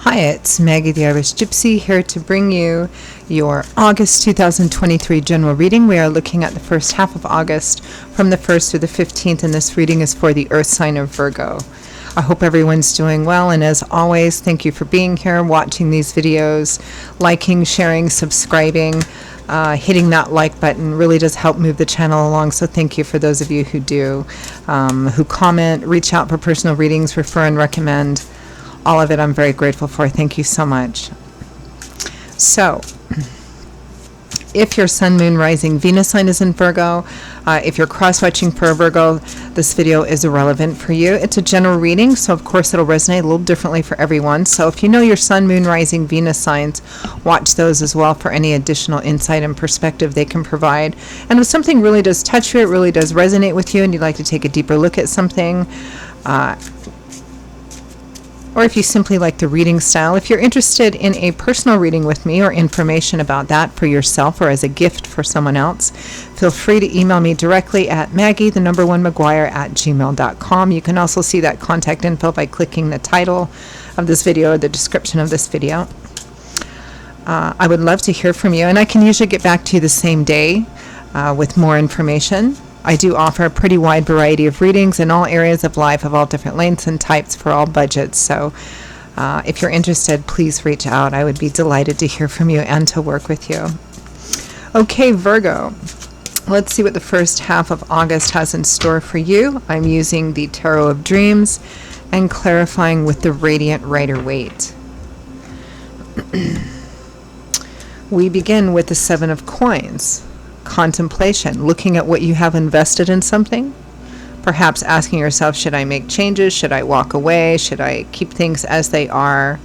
Hi, it's Maggie the Irish Gypsy here to bring you your August 2023 general reading. We are looking at the first half of August from the 1st through the 15th, and this reading is for the Earth sign of Virgo. I hope everyone's doing well, and as always, thank you for being here, watching these videos, liking, sharing, subscribing. Hitting that like button really does help move the channel along, so thank you for those of you who do, who comment, reach out for personal readings, refer and recommend. All of it I'm very grateful for. Thank you so much. So, if your Sun, Moon, Rising, Venus sign is in Virgo, if you're cross-watching for a Virgo, this video is irrelevant for you. It's a general reading, so of course it'll resonate a little differently for everyone. So if you know your Sun, Moon, Rising, Venus signs, watch those as well for any additional insight and perspective they can provide. And if something really does touch you, it really does resonate with you, and you'd like to take a deeper look at something, or if you simply like the reading style, if you're interested in a personal reading with me or information about that for yourself or as a gift for someone else, feel free to email me directly at maggie1mcguire@gmail.com. You can also see that contact info by clicking the title of this video or the description of this video. I would love to hear from you, and I can usually get back to you the same day with more information. I do offer a pretty wide variety of readings in all areas of life, of all different lengths and types, for all budgets. So if you're interested, please reach out. I would be delighted to hear from you and to work with you. Okay, Virgo. Let's see what the first half of August has in store for you. I'm using the Tarot of Dreams and clarifying with the Radiant Rider-Waite. We begin with the Seven of Coins. Contemplation, looking at what you have invested in something, perhaps asking yourself, should I make changes, should I walk away, should I keep things as they are.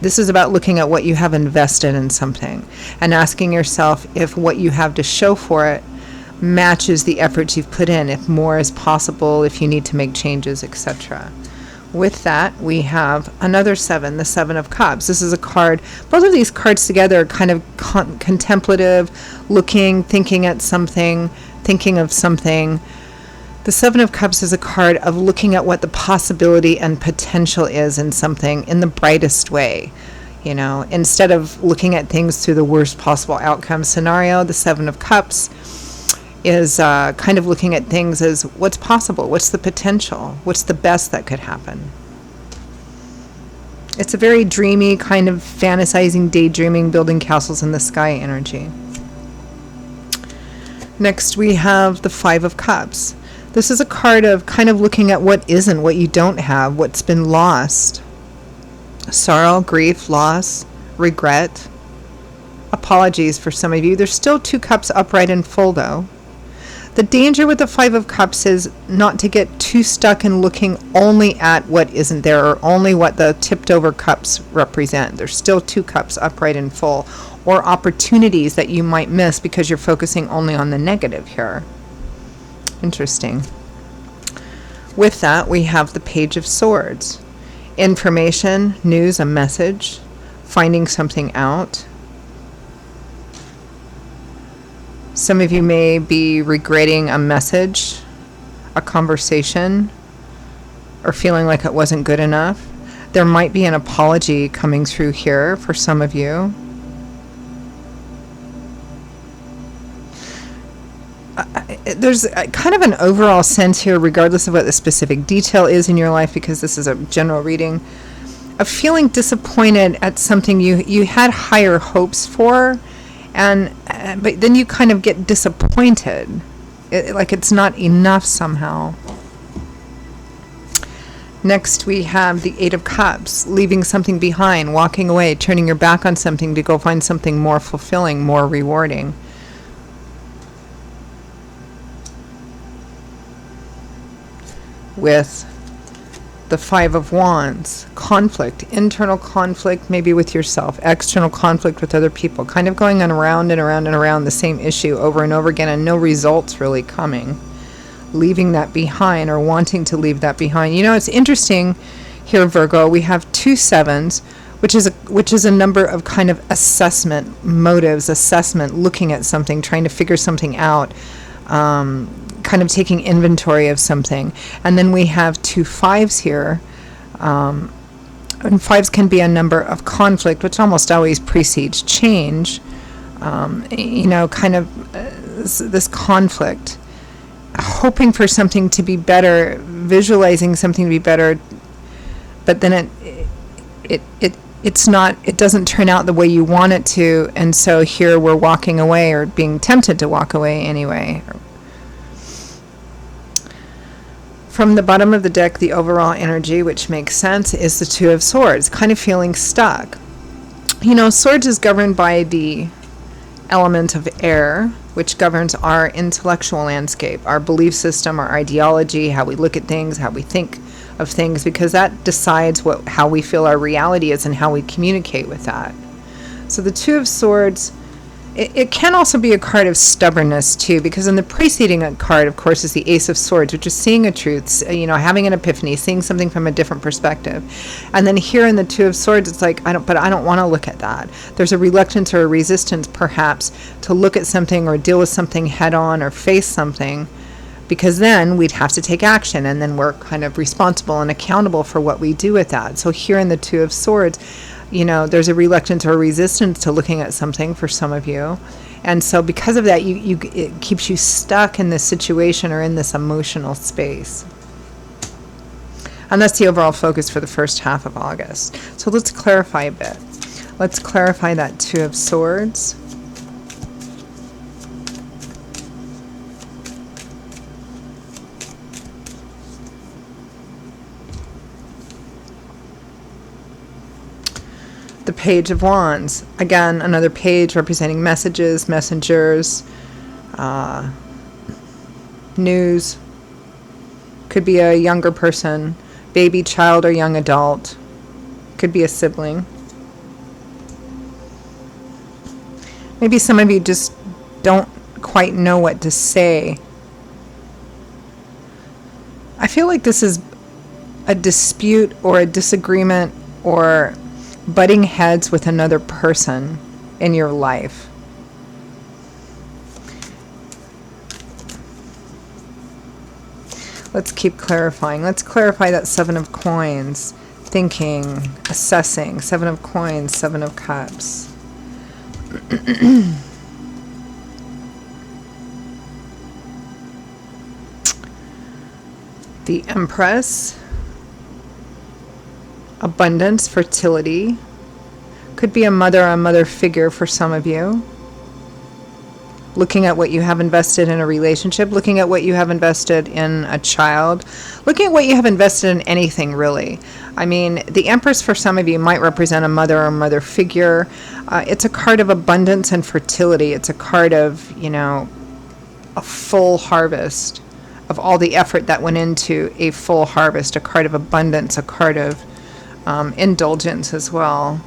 This is about looking at what you have invested in something and asking yourself if what you have to show for it matches the efforts you've put in, if more is possible, if you need to make changes, etc. With that, we have another seven, the Seven of Cups. This is a card, both of these cards together are kind of contemplative, looking, thinking at something, thinking of something. The Seven of Cups is a card of looking at what the possibility and potential is in something in the brightest way. You know, instead of looking at things through the worst possible outcome scenario, the Seven of Cups is kind of looking at things as what's possible, what's the potential, what's the best that could happen. It's a very dreamy, kind of fantasizing, daydreaming, building castles in the sky energy. Next we have the Five of Cups. This is a card of kind of looking at what isn't, what you don't have, what's been lost. Sorrow, grief, loss, regret, apologies for some of you. There's still two cups upright and full though. The danger with the Five of Cups is not to get too stuck in looking only at what isn't there or only what the tipped over cups represent. There's still two cups upright and full, or opportunities that you might miss because you're focusing only on the negative here. Interesting. With that, we have the Page of Swords. Information, news, a message, finding something out. Some of you may be regretting a message, a conversation, or feeling like it wasn't good enough. There might be an apology coming through here for some of you. There's kind of an overall sense here, regardless of what the specific detail is in your life, because this is a general reading, of feeling disappointed at something you had higher hopes for, but then you kind of get disappointed, like it's not enough somehow. Next we have the Eight of Cups, leaving something behind, walking away, turning your back on something to go find something more fulfilling, more rewarding. With the Five of Wands, conflict, internal conflict maybe with yourself, external conflict with other people, kind of going on around and around and around the same issue over and over again and no results really coming. Leaving that behind or wanting to leave that behind. You know, it's interesting here, Virgo, we have two sevens, which is a number of kind of assessment, motives, assessment, looking at something, trying to figure something out, kind of taking inventory of something. And then we have two fives here, And fives can be a number of conflict, which almost always precedes change. Kind of this conflict, hoping for something to be better, visualizing something to be better, but then it's not, it doesn't turn out the way you want it to, and so here we're walking away or being tempted to walk away anyway. From the bottom of the deck, the overall energy, which makes sense, is the Two of Swords, kind of feeling stuck. Swords is governed by the element of air, which governs our intellectual landscape, our belief system, our ideology, how we look at things, how we think of things, because that decides how we feel our reality is and how we communicate with that. So the Two of Swords, it can also be a card of stubbornness too, because in the preceding card, of course, is the Ace of Swords, which is seeing a truth, having an epiphany, seeing something from a different perspective. And then here in the Two of Swords, it's like, I don't want to look at that. There's a reluctance or a resistance, perhaps, to look at something or deal with something head on or face something, because then we'd have to take action, and then we're kind of responsible and accountable for what we do with that. So here in the Two of Swords, there's a reluctance or resistance to looking at something for some of you. And so because of that, it keeps you stuck in this situation or in this emotional space. And that's the overall focus for the first half of August. So let's clarify a bit. Let's clarify that Two of Swords. The Page of Wands, again, another page representing messages, messengers, news. Could be a younger person, baby, child, or young adult. Could be a sibling. Maybe some of you just don't quite know what to say. I feel like this is a dispute or a disagreement or butting heads with another person in your life. Let's keep clarifying. Let's clarify that Seven of Coins. Thinking, assessing. Seven of Coins, Seven of Cups. The Empress. Abundance, fertility. Could be a mother figure for some of you. Looking at what you have invested in a relationship, looking at what you have invested in a child, looking at what you have invested in anything, really. I mean, the Empress for some of you might represent a mother figure. It's a card of abundance and fertility. It's a card of, a full harvest of all the effort that went into a full harvest, a card of abundance, a card of indulgence as well.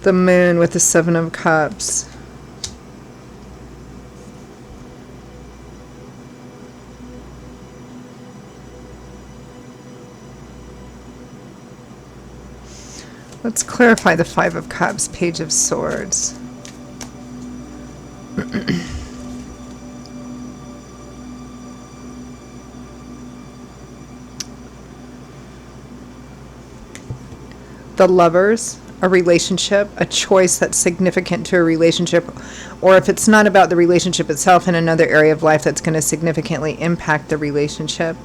The Moon with the Seven of Cups. Let's clarify the Five of Cups, Page of Swords. The Lovers, a relationship, a choice that's significant to a relationship, or if it's not about the relationship itself, in another area of life that's going to significantly impact the relationship.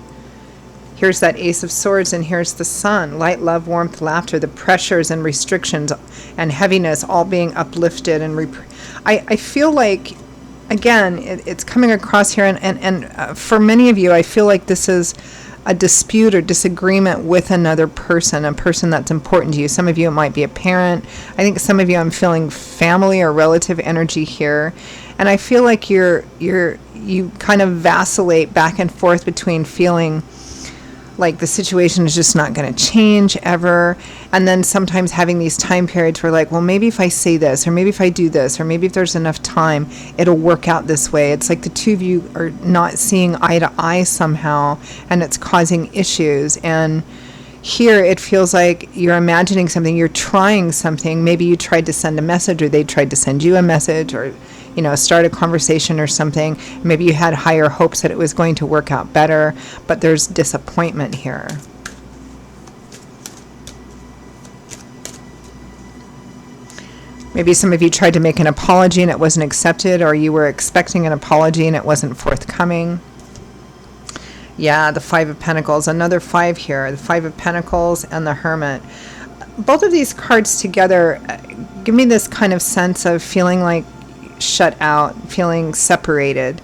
Here's that Ace of Swords, and here's the Sun. Light, love, warmth, laughter, the pressures and restrictions and heaviness all being uplifted. And I feel like, again, it's coming across here, and for many of you, I feel like this is a dispute or disagreement with another person, a person that's important to you. Some of you, it might be a parent. I think some of you, I'm feeling family or relative energy here. And I feel like you kind of vacillate back and forth between feeling like the situation is just not going to change ever, and then sometimes having these time periods where like, well, maybe if I say this, or maybe if I do this, or maybe if there's enough time, it'll work out this way. It's like the two of you are not seeing eye to eye somehow, and it's causing issues. And Here it feels like you're imagining something, you're trying something. Maybe you tried to send a message, or they tried to send you a message, or start a conversation or something. Maybe you had higher hopes that it was going to work out better, but there's disappointment here. Maybe some of you tried to make an apology and it wasn't accepted, or you were expecting an apology and it wasn't forthcoming. Yeah, the Five of Pentacles, another 5 here, the 5 of Pentacles and the Hermit. Both of these cards together give me this kind of sense of feeling like shut out, feeling separated,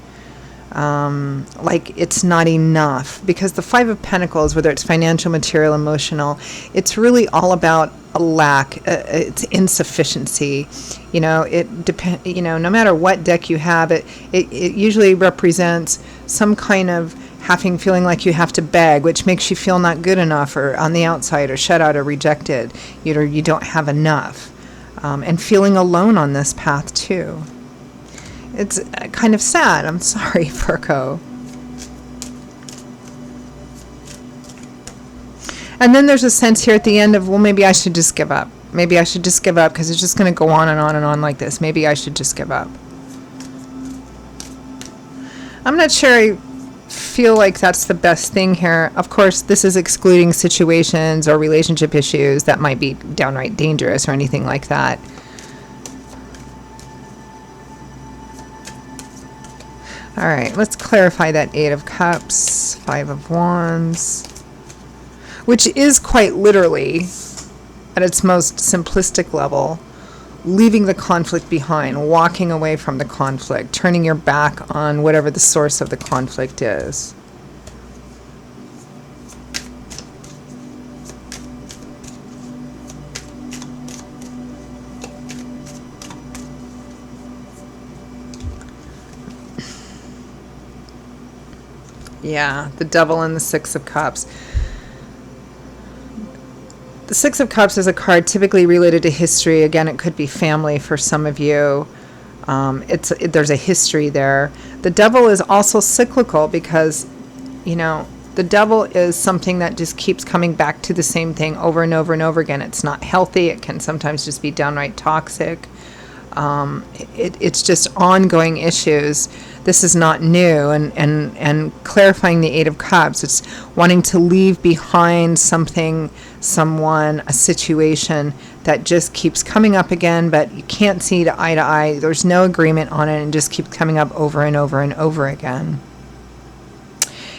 like it's not enough. Because the 5 of Pentacles, whether it's financial, material, emotional, it's really all about a lack, it's insufficiency. It depends. No matter what deck you have, it usually represents some kind of feeling like you have to beg, which makes you feel not good enough, or on the outside, or shut out, or rejected. You don't have enough, and feeling alone on this path too. It's kind of sad. I'm sorry, Virgo. And then there's a sense here at the end of, well, maybe I should just give up. Maybe I should just give up because it's just going to go on and on and on like this. Maybe I should just give up. I'm not sure I feel like that's the best thing here. Of course, this is excluding situations or relationship issues that might be downright dangerous or anything like that. All right, let's clarify that 8 of Cups, 5 of Wands, which is quite literally, at its most simplistic level, leaving the conflict behind, walking away from the conflict, turning your back on whatever the source of the conflict is. Yeah, the Devil and the 6 of Cups. The 6 of Cups is a card typically related to history. Again, it could be family for some of you. There's a history there. The Devil is also cyclical because, the Devil is something that just keeps coming back to the same thing over and over and over again. It's not healthy. It can sometimes just be downright toxic. It's just ongoing issues. This is not new, and clarifying the 8 of Cups, it's wanting to leave behind something, someone, a situation that just keeps coming up again, but you can't see to eye. There's no agreement on it, and just keeps coming up over and over and over again.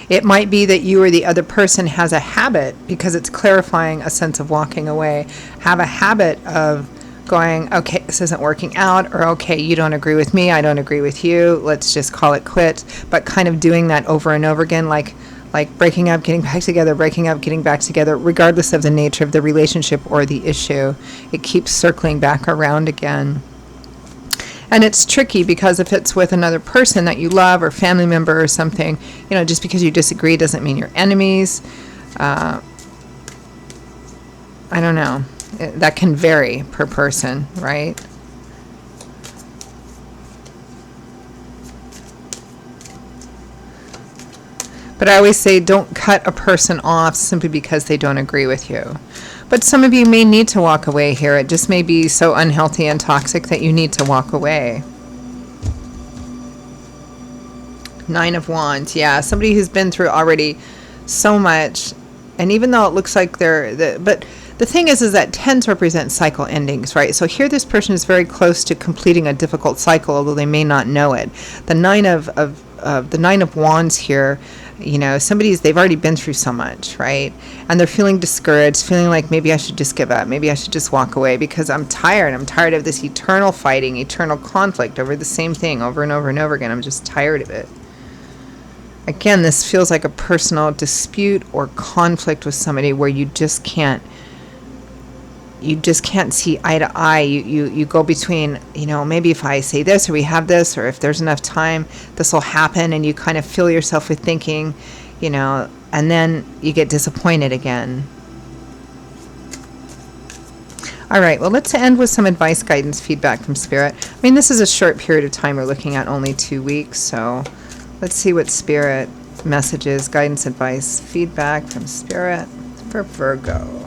It might be that you or the other person has a habit, because it's clarifying a sense of walking away, have a habit of going, okay, this isn't working out, or okay, you don't agree with me, I don't agree with you, let's just call it quits. But kind of doing that over and over again, like breaking up, getting back together, breaking up, getting back together, regardless of the nature of the relationship or the issue. It keeps circling back around again. And it's tricky because if it's with another person that you love, or family member or something, just because you disagree doesn't mean you're enemies. I don't know. That can vary per person, right? But I always say don't cut a person off simply because they don't agree with you. But some of you may need to walk away here. It just may be so unhealthy and toxic that you need to walk away. 9 of Wands. Yeah, somebody who's been through already so much. And even though it looks like but the thing is that tens represent cycle endings, right? So here this person is very close to completing a difficult cycle, although they may not know it. The 9 of Wands here, they've already been through so much, right? And they're feeling discouraged, feeling like maybe I should just give up, maybe I should just walk away because I'm tired. I'm tired of this eternal fighting, eternal conflict over the same thing over and over and over again. I'm just tired of it. Again, this feels like a personal dispute or conflict with somebody where you just can't see eye to eye. You go between, maybe if I say this, or we have this, or if there's enough time, this will happen, and you kind of fill yourself with thinking, and then you get disappointed again. All right, well, let's end with some advice, guidance, feedback from Spirit. I mean, this is a short period of time. We're looking at only 2 weeks, so let's see what Spirit messages, guidance, advice, feedback from Spirit for Virgo.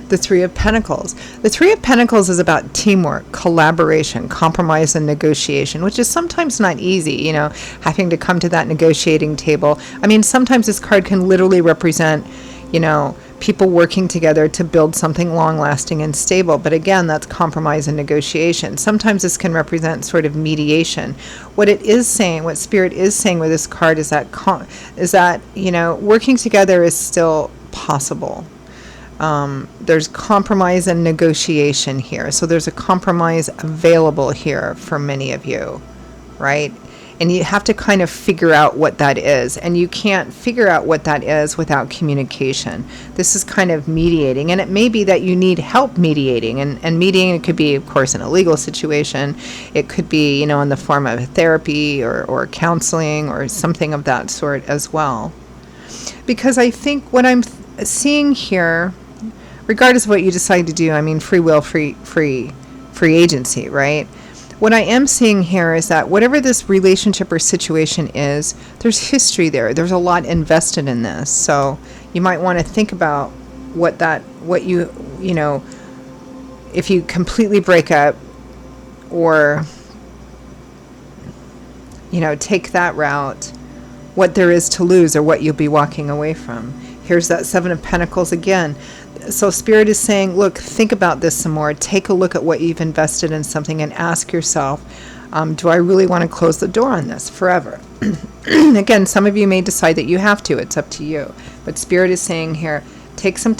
The Three of Pentacles. The Three of Pentacles is about teamwork, collaboration, compromise, and negotiation, which is sometimes not easy, you know, having to come to that negotiating table. I mean, sometimes this card can literally represent, you know, people working together to build something long-lasting and stable. But again, that's compromise and negotiation. Sometimes this can represent sort of mediation. What it is saying, what Spirit is saying with this card is that, you know, working together is still possible. There's compromise and negotiation here. So there's a compromise available here for many of you, right? And you have to kind of figure out what that is. And you can't figure out what that is without communication. This is kind of mediating. And it may be that you need help mediating. And mediating, it could be, of course, in a legal situation. It could be, you know, in the form of therapy or counseling or something of that sort as well. Because I think what I'm seeing here, regardless of what you decide to do, I mean, free will, free agency, right? What I am seeing here is that whatever this relationship or situation is, there's history there. There's a lot invested in this. So you might want to think about you know, if you completely break up or, you know, take that route, what there is to lose or what you'll be walking away from. Here's that Seven of Pentacles again. So Spirit is saying, look, think about this some more. Take a look at what you've invested in something and ask yourself, do I really want to close the door on this forever? Again, some of you may decide that you have to. It's up to you. But Spirit is saying here, take some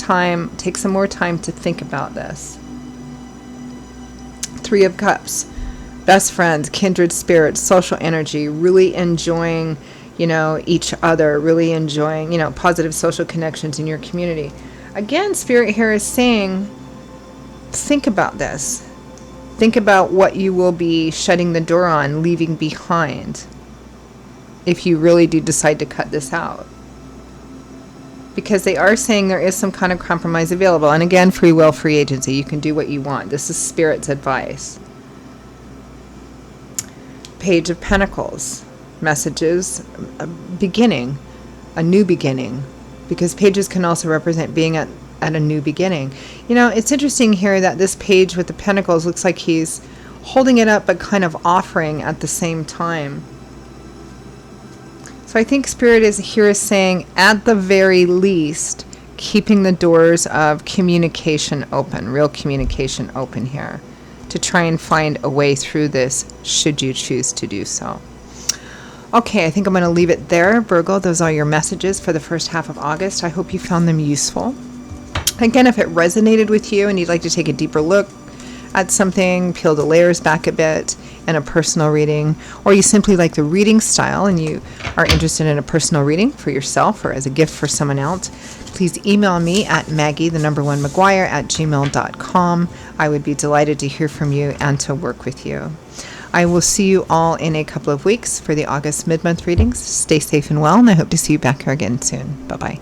more time to think about this. Three of Cups. Best friends, kindred spirits, social energy, really enjoying, you know, each other, really enjoying, you know, positive social connections in your community. Again, Spirit here is saying, think about this. Think about what you will be shutting the door on, leaving behind, if you really do decide to cut this out. Because they are saying there is some kind of compromise available. And again, free will, free agency. You can do what you want. This is Spirit's advice. Page of Pentacles. Messages, a beginning, a new beginning. Because pages can also represent being at a new beginning. You know, it's interesting here that this page with the pentacles looks like he's holding it up but kind of offering at the same time. So I think Spirit is saying, at the very least, keeping the doors of communication open, real communication open here, to try and find a way through this, should you choose to do so. Okay, I think I'm going to leave it there, Virgo. Those are your messages for the first half of August. I hope you found them useful. Again, if it resonated with you and you'd like to take a deeper look at something, peel the layers back a bit in a personal reading, or you simply like the reading style and you are interested in a personal reading for yourself or as a gift for someone else, please email me at maggie1maguire@gmail.com. I would be delighted to hear from you and to work with you. I will see you all in a couple of weeks for the August mid-month readings. Stay safe and well, and I hope to see you back here again soon. Bye-bye.